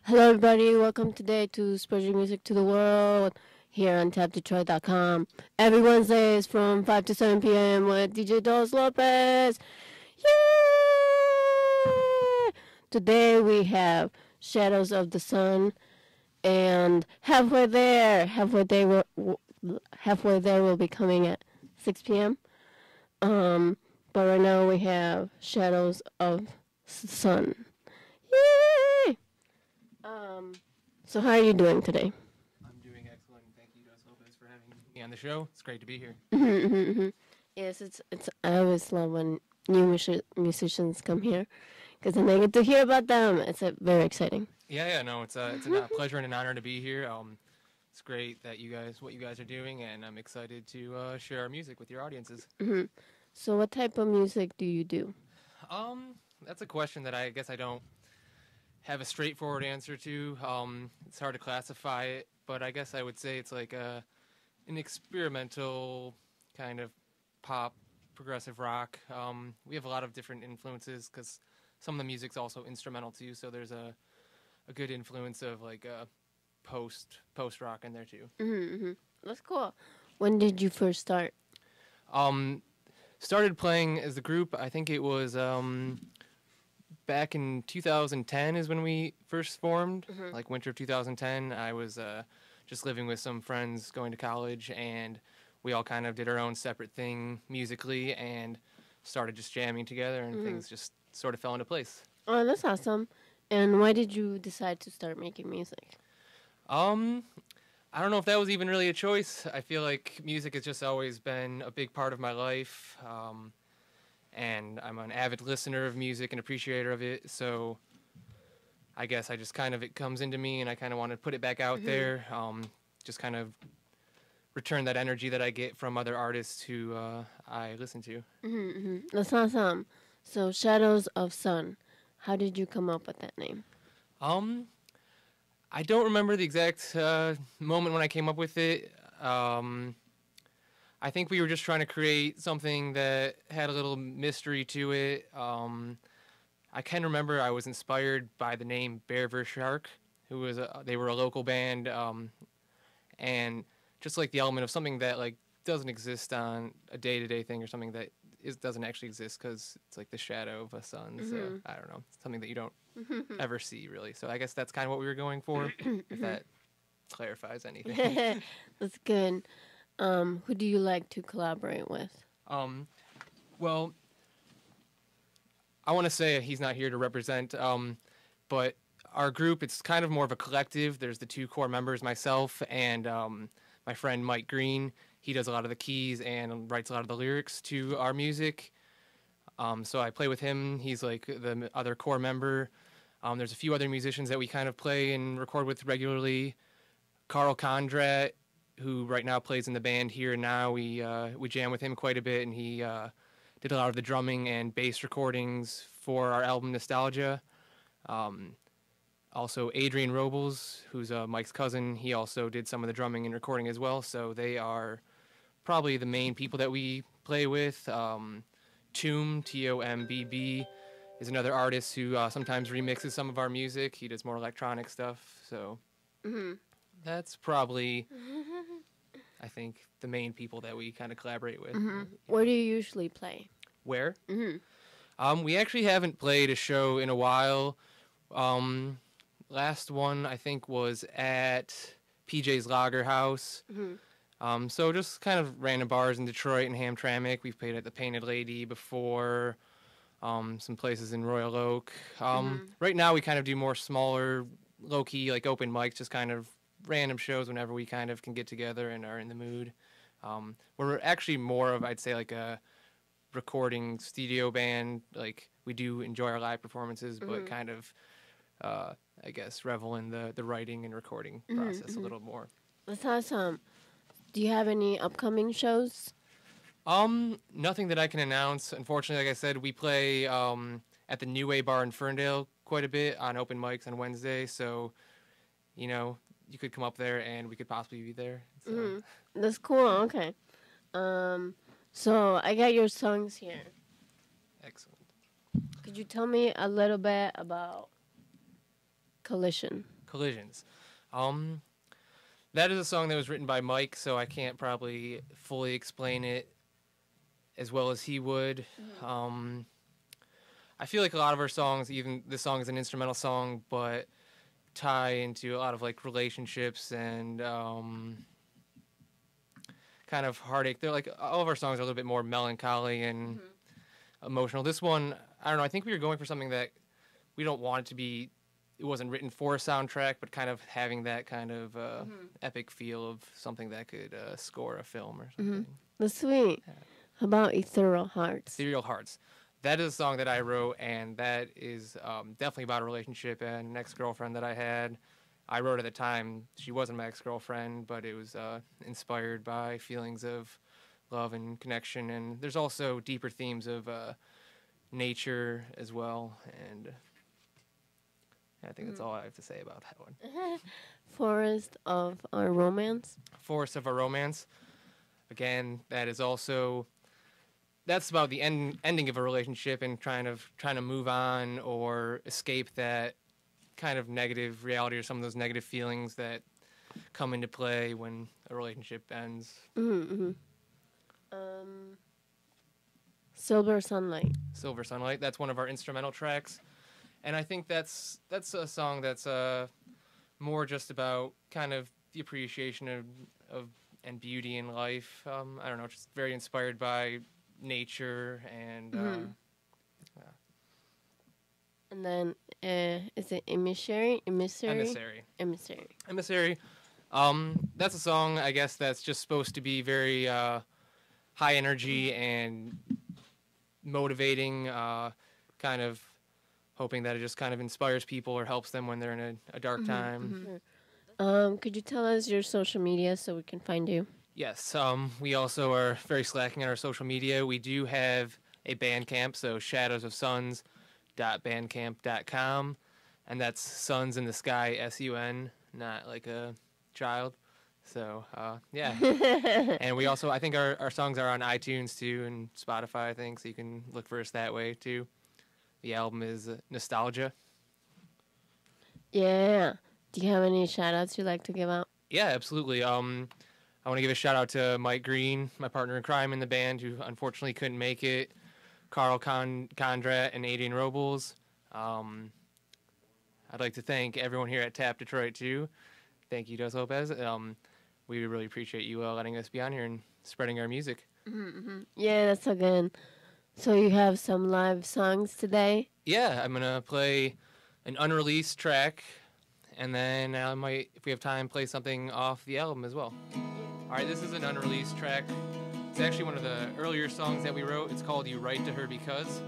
Hello, everybody. Welcome today to Spreading Music to the World here on TapDetroit.com. Every Wednesdays from 5 to 7 p.m. with DJ DosLopez. Yay! Today we have Shadows of the Sun and Halfway There. Halfway There will be coming at 6 p.m. But right now we have Shadows of Sun. Yay! So how are you doing today? I'm doing excellent. Thank you, Lopez, for having me on the show. It's great to be here. Yes, it's. I always love when new musicians come here, because then I get to hear about them. It's very exciting. Yeah, no, it's a pleasure and an honor to be here. It's great that what you guys are doing, and I'm excited to share our music with your audiences. So, what type of music do you do? That's a question that I guess I don't have a straightforward answer to. It's hard to classify it, but I guess I would say it's like an experimental kind of pop, progressive rock. We have a lot of different influences because some of the music's also instrumental too. So there's a good influence of like post rock in there too. That's cool. When did you first start? Started playing as the group. I think it was back in 2010 is when we first formed. Like winter of 2010. I was just living with some friends going to college, and we all kind of did our own separate thing musically and started just jamming together, and things just sort of fell into place. Oh, that's awesome. And why did you decide to start making music? I don't know if that was even really a choice. I feel like music has just always been a big part of my life. And I'm an avid listener of music and appreciator of it, so I guess I just kind of, it comes into me, and I kind of want to put it back out there, just kind of return that energy that I get from other artists who I listen to. That's awesome. So, Shadows of Sun. How did you come up with that name? I don't remember the exact moment when I came up with it. I think we were just trying to create something that had a little mystery to it. I can remember I was inspired by the name Bear vs. Shark, who was they were a local band, and just like the element of something that like doesn't exist on a day-to-day thing, or something that doesn't actually exist because it's like the shadow of a sun. So I don't know, something that you don't ever see really. So I guess that's kind of what we were going for. If that clarifies anything. That's good. Who do you like to collaborate with? Well, I want to say he's not here to represent, but our group, it's kind of more of a collective. There's the two core members, myself and my friend Mike Green. He does a lot of the keys and writes a lot of the lyrics to our music. So I play with him. He's like the other core member. There's a few other musicians that we kind of play and record with regularly. Carl Condrat, who right now plays in the band Here and Now. We jam with him quite a bit, and he did a lot of the drumming and bass recordings for our album Nostalgia. Also Adrian Robles, who's Mike's cousin, he also did some of the drumming and recording as well, so they are probably the main people that we play with. Tomb, Tombb, is another artist who sometimes remixes some of our music. He does more electronic stuff, so that's probably, I think, the main people that we kind of collaborate with. Where do you usually play? Where? We actually haven't played a show in a while. Last one, I think, was at PJ's Lager House. So just kind of random bars in Detroit and Hamtramck. We've played at the Painted Lady before, some places in Royal Oak. Right now we kind of do more smaller, low-key, like open mics, just kind of random shows whenever we kind of can get together and are in the mood. We're actually more of, I'd say, like a recording studio band. Like, we do enjoy our live performances, but kind of, I guess, revel in the writing and recording process a little more. That's awesome. Do you have any upcoming shows? Nothing that I can announce. Unfortunately, like I said, we play at the New Way Bar in Ferndale quite a bit on open mics on Wednesday, so, you know, you could come up there and we could possibly be there. So. That's cool. Okay. So I got your songs here. Excellent. Could you tell me a little bit about Collision? collisions. Um, that is a song that was written by Mike, so I can't probably fully explain it as well as he would. I feel like a lot of our songs, even this song is an instrumental song, but tie into a lot of like relationships and kind of heartache. They're like all of our songs are a little bit more melancholy and emotional. This one, I don't know. I think we were going for something that we don't want it to be. It wasn't written for a soundtrack, but kind of having that kind of epic feel of something that could score a film or something. That's sweet. Yeah. How about Ethereal Hearts? Ethereal Hearts. That is a song that I wrote, and that is definitely about a relationship and an ex-girlfriend that I had. I wrote at the time. She wasn't my ex-girlfriend, but it was inspired by feelings of love and connection. And there's also deeper themes of nature as well. And I think that's all I have to say about that one. Forest of Our Romance. Forest of Our Romance. Again, that is also... That's about the ending of a relationship and trying to move on or escape that kind of negative reality or some of those negative feelings that come into play when a relationship ends. Silver Sunlight. Silver Sunlight. That's one of our instrumental tracks, and I think that's a song that's more just about kind of the appreciation of and beauty in life. I don't know, just very inspired by nature and and then is it Emissary? That's a song, I guess, that's just supposed to be very high energy and motivating, kind of hoping that it just kind of inspires people or helps them when they're in a dark time. Could you tell us your social media so we can find you? Yes, we also are very slacking on our social media. We do have a Bandcamp, so shadowsofsuns.bandcamp.com, and that's Suns in the Sky, S-U-N, not like a child. So, yeah. And we also, I think our songs are on iTunes, too, and Spotify, I think, so you can look for us that way, too. The album is Nostalgia. Yeah. Do you have any shout-outs you'd like to give out? Yeah, absolutely. I want to give a shout-out to Mike Green, my partner in crime in the band, who unfortunately couldn't make it, Carl Condrat, and Adrian Robles. I'd like to thank everyone here at TAP Detroit, too. Thank you, DosLopez. We really appreciate you letting us be on here and spreading our music. Yeah, that's so good. So you have some live songs today? Yeah, I'm going to play an unreleased track, and then I might, if we have time, play something off the album as well. All right, this is an unreleased track. It's actually one of the earlier songs that we wrote. It's called You Write to Her Because.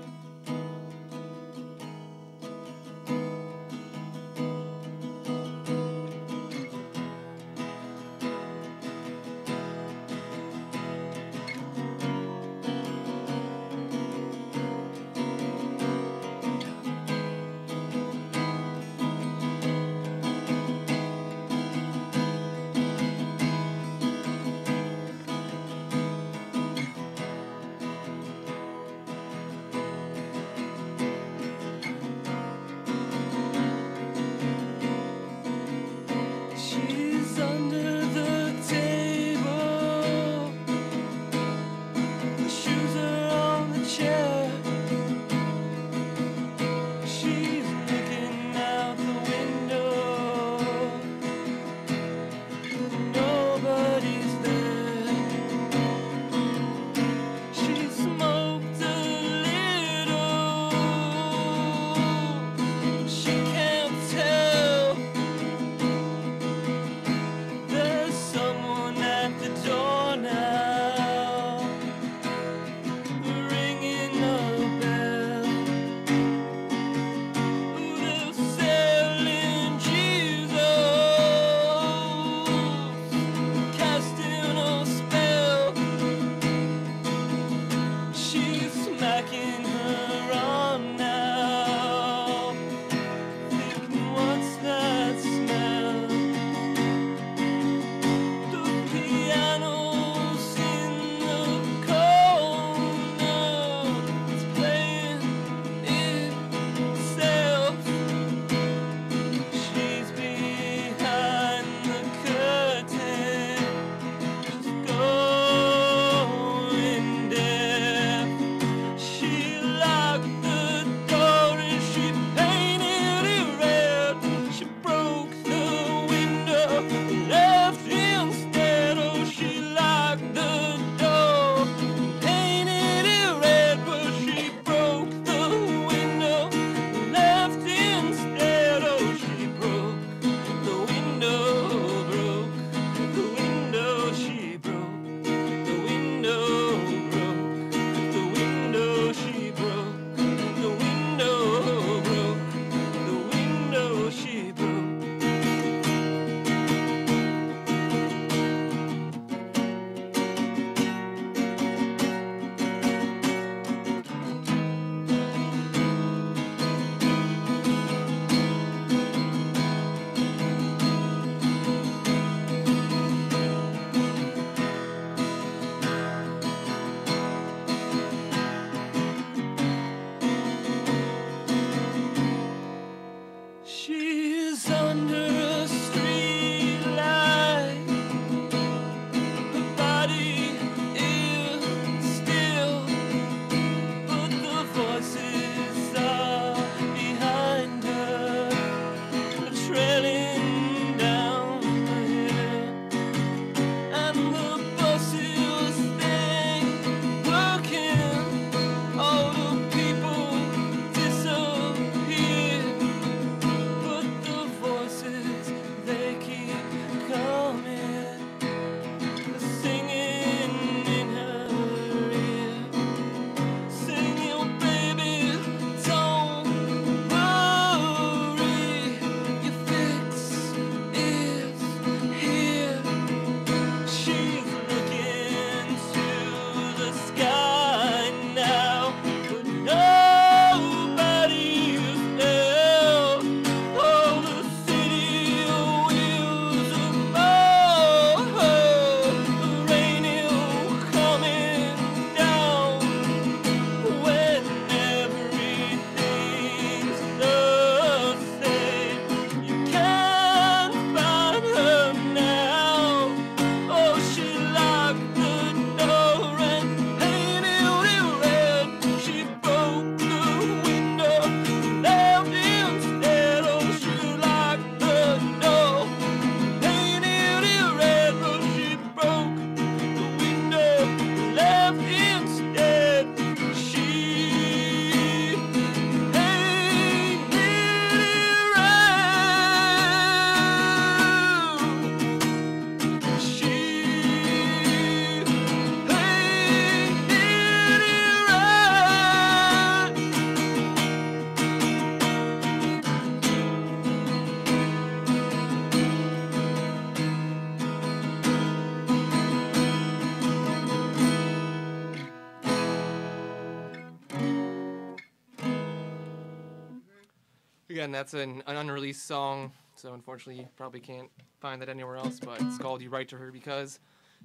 Again, that's an unreleased song, so unfortunately you probably can't find that anywhere else, but it's called You Write to Her Because.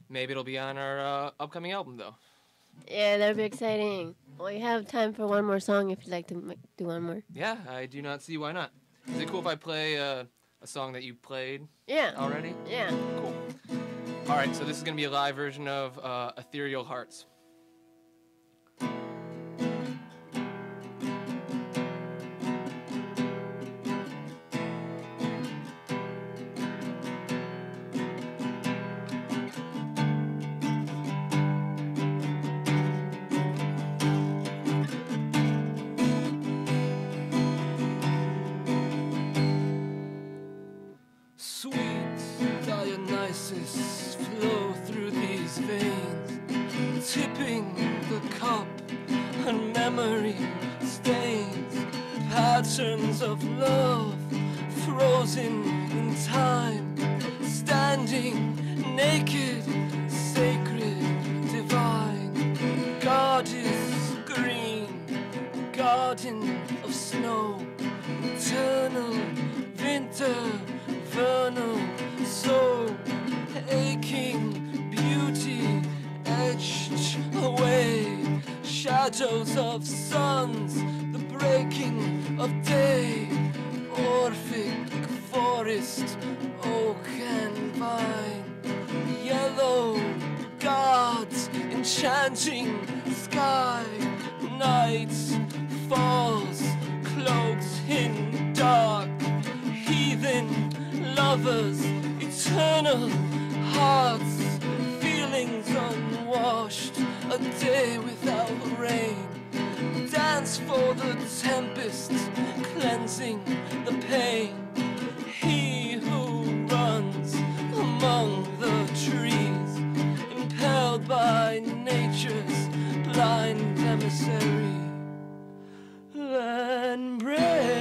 Maybe it'll be on our upcoming album, though. Yeah, that'd be exciting. We have time for one more song if you'd like to do one more. Yeah, I do not see why not. Is it cool if I play a song that you played already? Yeah. Cool. All right, so this is going to be a live version of Ethereal Hearts. Flow through these veins, tipping the cup, and memory stains, patterns of love, frozen in time, standing naked, sacred, divine. God is green, garden of snow, eternal winter, vernal soul. Aching beauty etched away, shadows of suns, the breaking of day, Orphic forest, oak and vine, yellow gods, enchanting sky, night falls, cloaked in dark, heathen lovers, eternal hearts, feelings unwashed, a day without rain, dance for the tempest, cleansing the pain. He who runs among the trees, impelled by nature's blind emissary, and brave.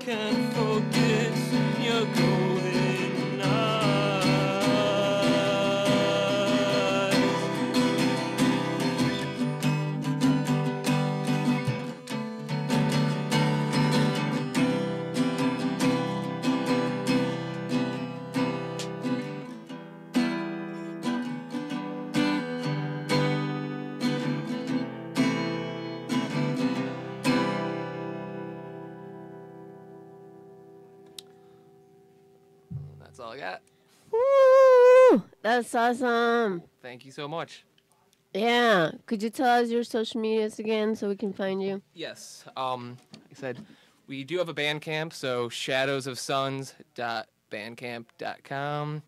Can't forget your golden eyes. That's all I got. Woo! That's awesome. Thank you so much. Yeah. Could you tell us your social medias again so we can find you? Yes. Like I said, we do have a Bandcamp, so shadowsofsuns.bandcamp.com.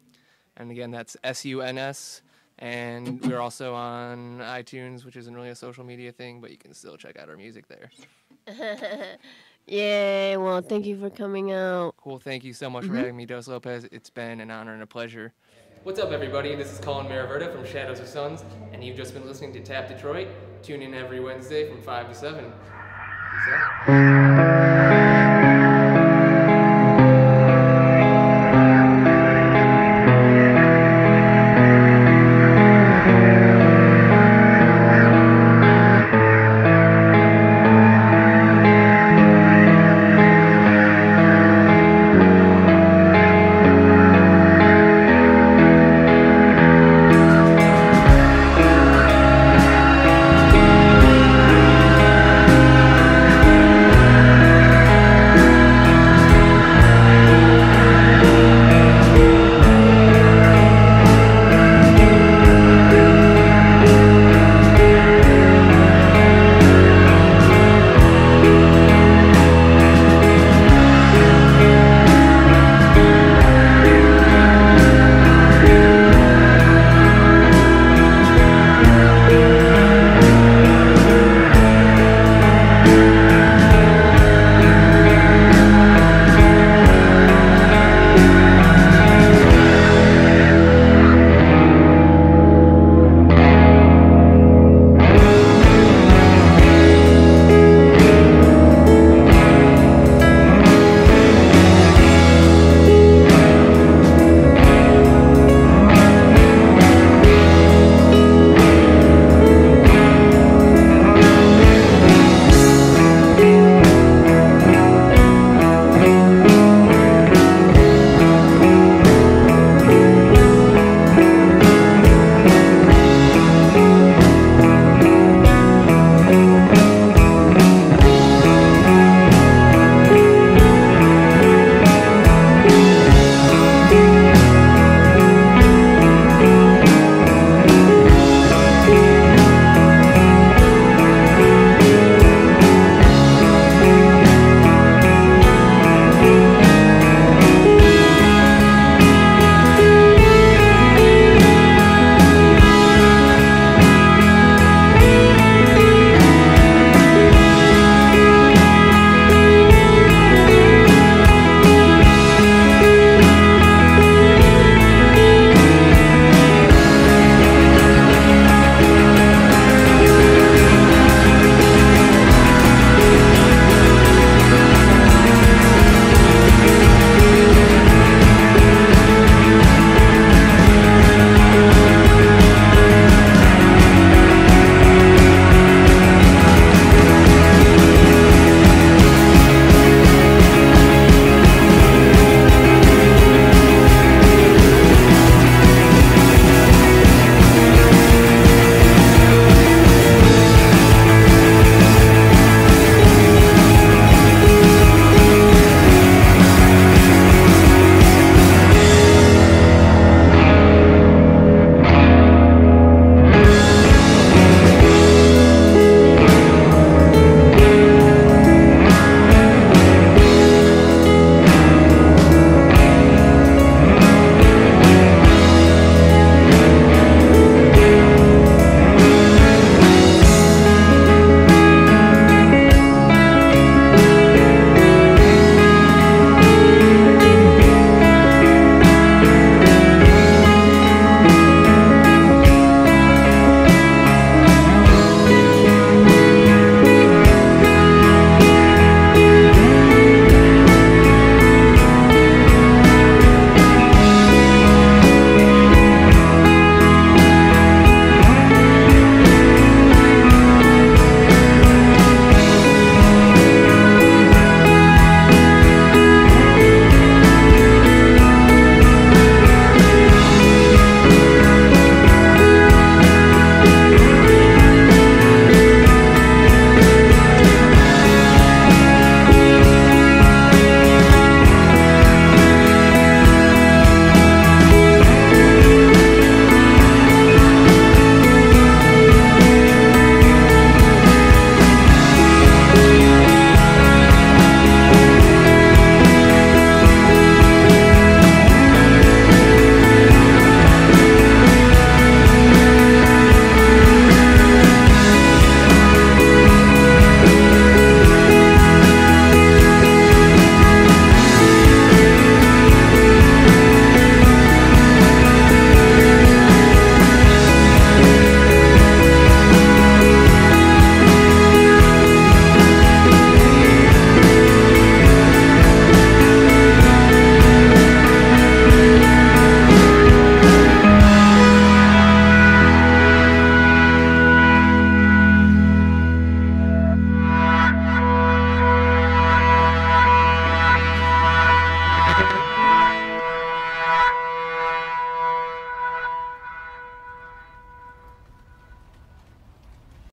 And again, that's SUNS. And we're also on iTunes, which isn't really a social media thing, but you can still check out our music there. Yay. Well, thank you for coming out. Cool. Thank you so much for having me, DosLopez. It's been an honor and a pleasure. What's up, everybody? This is Colin Maraverta from Shadows of Suns, and you've just been listening to Tap Detroit. Tune in every Wednesday from 5 to 7. Peace out.